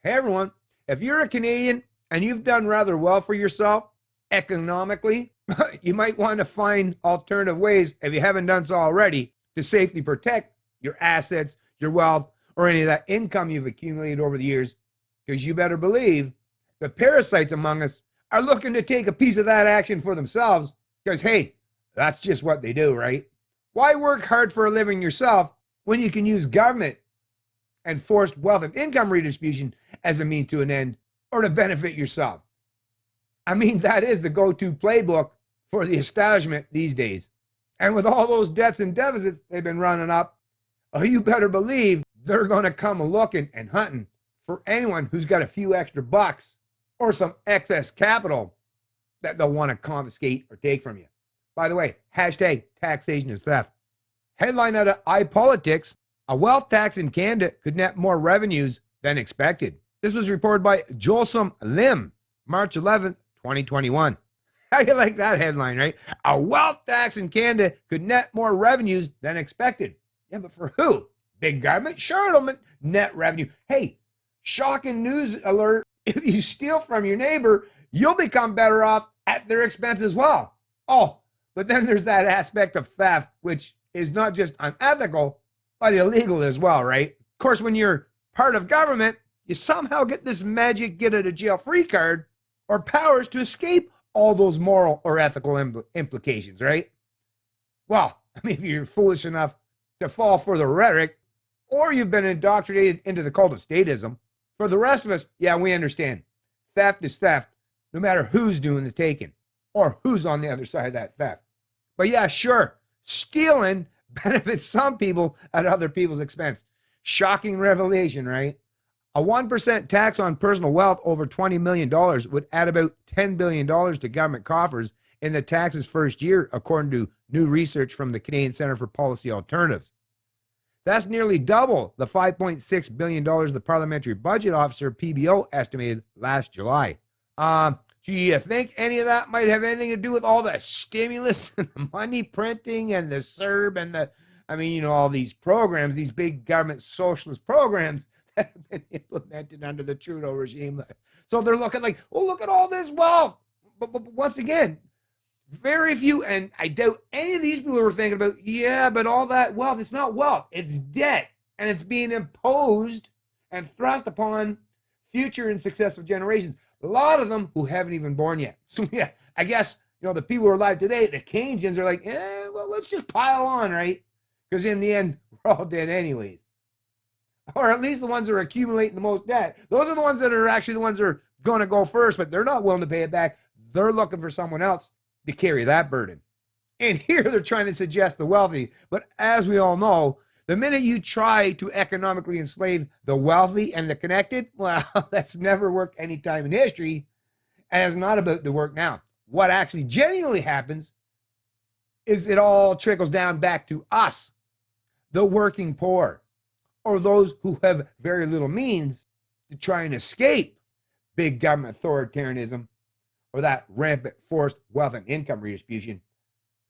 Hey everyone, if you're a Canadian and you've done rather well for yourself economically, you might want to find alternative ways, if you haven't done so already, to safely protect your assets, your wealth, or any of that income you've accumulated over the years. Because you better believe the parasites among us are looking to take a piece of that action for themselves. Because, hey, that's just what they do, right? Why work hard for a living yourself when you can use government and forced wealth and income redistribution as a means to an end or to benefit yourself? I mean, that is the go-to playbook for the establishment these days. And with all those debts and deficits they've been running up, you better believe they're going to come looking and hunting for anyone who's got a few extra bucks or some excess capital that they'll want to confiscate or take from you. By the way, hashtag taxation is theft. Headline out of iPolitics: a wealth tax in Canada could net more revenues than expected. This was reported by Jolsom Lim, March 11th, 2021. How do you like that headline, right? A wealth tax in Canada could net more revenues than expected. Yeah, but for who? Big government? Sure, it'll net revenue. Hey, shocking news alert. If you steal from your neighbor, you'll become better off at their expense as well. Oh, but then there's that aspect of theft, which is not just unethical, but illegal as well, right? Of course, when you're part of government, you somehow get this magic get out of jail free card or powers to escape all those moral or ethical implications, right? Well, I mean, if you're foolish enough to fall for the rhetoric, or you've been indoctrinated into the cult of statism, for the rest of us, yeah, we understand. Theft is theft, no matter who's doing the taking or who's on the other side of that theft. But yeah, sure, stealing benefits some people at other people's expense. Shocking revelation, right? A 1% tax on personal wealth over $20 million would add about $10 billion to government coffers in the tax's first year, according to new research from the Canadian Centre for Policy Alternatives. That's nearly double the $5.6 billion the Parliamentary Budget Officer, PBO, estimated last July. Do you think any of that might have anything to do with all the stimulus and the money printing and the CERB and all these programs, these big government socialist programs that have been implemented under the Trudeau regime? So they're looking like, oh, look at all this wealth. But once again, very few, and I doubt any of these people are thinking about, yeah, but all that wealth, it's not wealth, it's debt. And it's being imposed and thrust upon future and successive generations. A lot of them who haven't even born yet. So yeah, I guess, the people who are alive today, the Keynesians are like, well, let's just pile on, right? Because in the end, we're all dead anyways. Or at least the ones that are accumulating the most debt. Those are the ones that are actually the ones that are going to go first, but they're not willing to pay it back. They're looking for someone else to carry that burden. And here they're trying to suggest the wealthy. But as we all know, the minute you try to economically enslave the wealthy and the connected, well, that's never worked any time in history, and it's not about to work now. What actually genuinely happens is it all trickles down back to us, the working poor, or those who have very little means to try and escape big government authoritarianism or that rampant forced wealth and income redistribution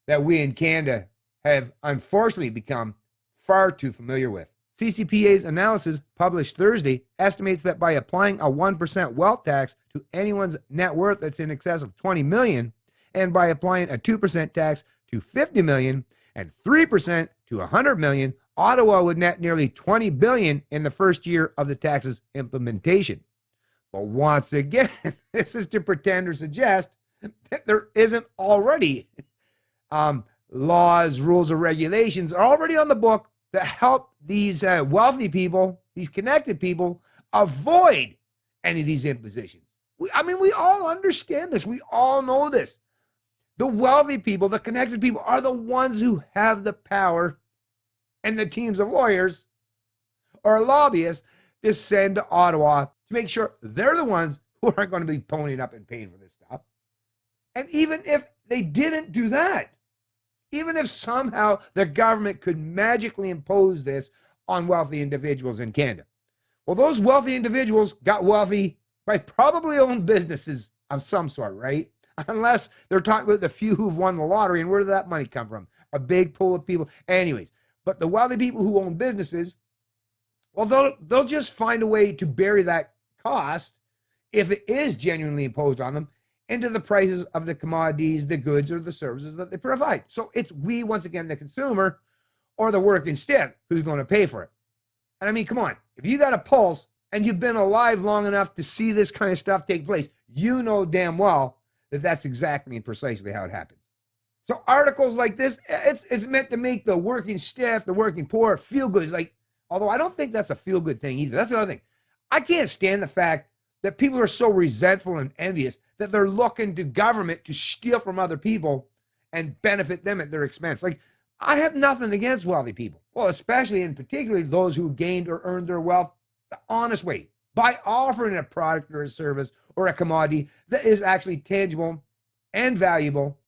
that we in Canada have unfortunately become far too familiar with. CCPA's analysis published Thursday estimates that by applying a 1% wealth tax to anyone's net worth that's in excess of $20 million, and by applying a 2% tax to $50 million and 3% to $100 million, Ottawa would net nearly $20 billion in the first year of the tax's implementation. But once again, this is to pretend or suggest that there isn't already laws, rules, or regulations are already on the book that help these wealthy people, these connected people, avoid any of these impositions. We all understand this. We all know this. The wealthy people, the connected people, are the ones who have the power and the teams of lawyers or lobbyists to send to Ottawa to make sure they're the ones who aren't going to be ponying up and paying for this stuff. And even if they didn't do that, even if somehow the government could magically impose this on wealthy individuals in Canada, well, those wealthy individuals got wealthy by probably own businesses of some sort, right? Unless they're talking about the few who've won the lottery, and where did that money come from? A big pool of people. Anyways, but the wealthy people who own businesses, well, they'll just find a way to bury that cost, if it is genuinely imposed on them, into the prices of the commodities, the goods, or the services that they provide. So it's we, once again, the consumer or the working stiff, who's going to pay for it. And I mean, come on, if you got a pulse and you've been alive long enough to see this kind of stuff take place, you know damn well that that's exactly and precisely how it happens. So articles like this, it's meant to make the working stiff, the working poor feel good. Like, although I don't think that's a feel good thing either. That's another thing. I can't stand the fact that people are so resentful and envious that they're looking to government to steal from other people and benefit them at their expense. Like, I have nothing against wealthy people. Well, especially and particularly those who gained or earned their wealth the honest way by offering a product or a service or a commodity that is actually tangible and valuable,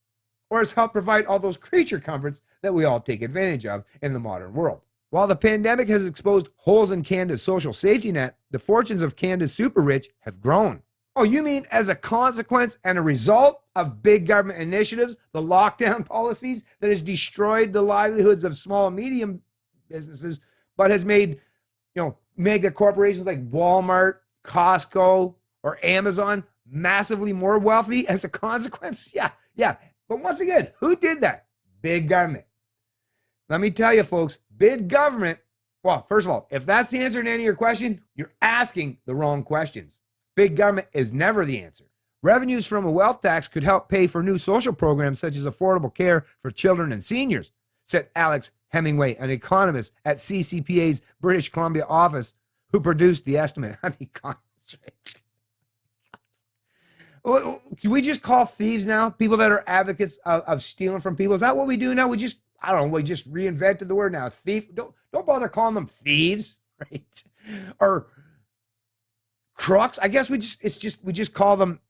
or has helped provide all those creature comforts that we all take advantage of in the modern world. While the pandemic has exposed holes in Canada's social safety net, the fortunes of Canada's super rich have grown. Oh, you mean as a consequence and a result of big government initiatives, the lockdown policies that has destroyed the livelihoods of small and medium businesses, but has made, mega corporations like Walmart, Costco, or Amazon massively more wealthy as a consequence? Yeah. But once again, who did that? Big government. Let me tell you, folks, big government. Well, first of all, if that's the answer to any of your question, you're asking the wrong questions. Big government is never the answer. Revenues from a wealth tax could help pay for new social programs such as affordable care for children and seniors, said Alex Hemingway, an economist at CCPA's British Columbia office, who produced the estimate. An economist, right? Do we just call thieves now people that are advocates of stealing from people? Is that what we do now? We just reinvented the word now. Thief. Don't bother calling them thieves, right? Or crooks. I guess we just call them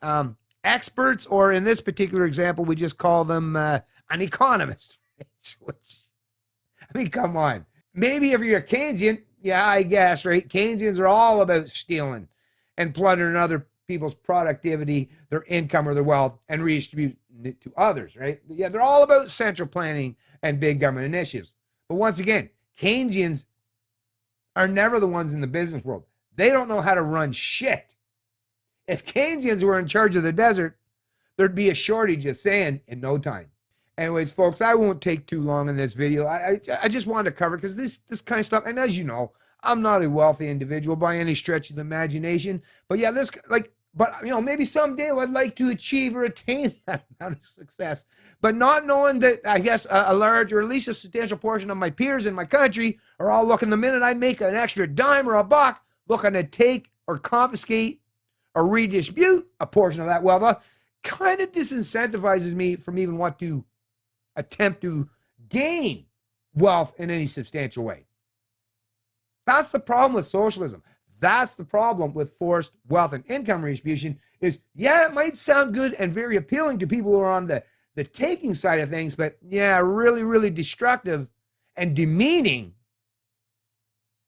experts, or in this particular example, we just call them an economist. I mean, come on. Maybe if you're a Keynesian, yeah, I guess, right? Keynesians are all about stealing and plundering other people's productivity, their income, or their wealth, and redistributing it to others, right? Yeah, they're all about central planning and big government initiatives. But once again, Keynesians are never the ones in the business world. They don't know how to run shit. If Keynesians were in charge of the desert, there'd be a shortage of sand in no time. Anyways, folks, I won't take too long in this video. I just wanted to cover, because this kind of stuff, and as you know, I'm not a wealthy individual by any stretch of the imagination. But yeah, maybe someday I'd like to achieve or attain that amount of success. But not knowing that, I guess, a large or at least a substantial portion of my peers in my country are all looking, the minute I make an extra dime or a buck, looking to take or confiscate or redistribute a portion of that wealth, kind of disincentivizes me from even want to attempt to gain wealth in any substantial way. That's the problem with socialism. That's the problem with forced wealth and income redistribution is, yeah, it might sound good and very appealing to people who are on the taking side of things, but yeah, really, really destructive and demeaning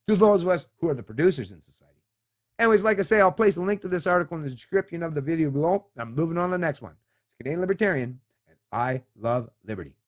to those of us who are the producers in society. Anyways, like I say, I'll place a link to this article in the description of the video below. I'm moving on to the next one. It's Canadian Libertarian, and I love liberty.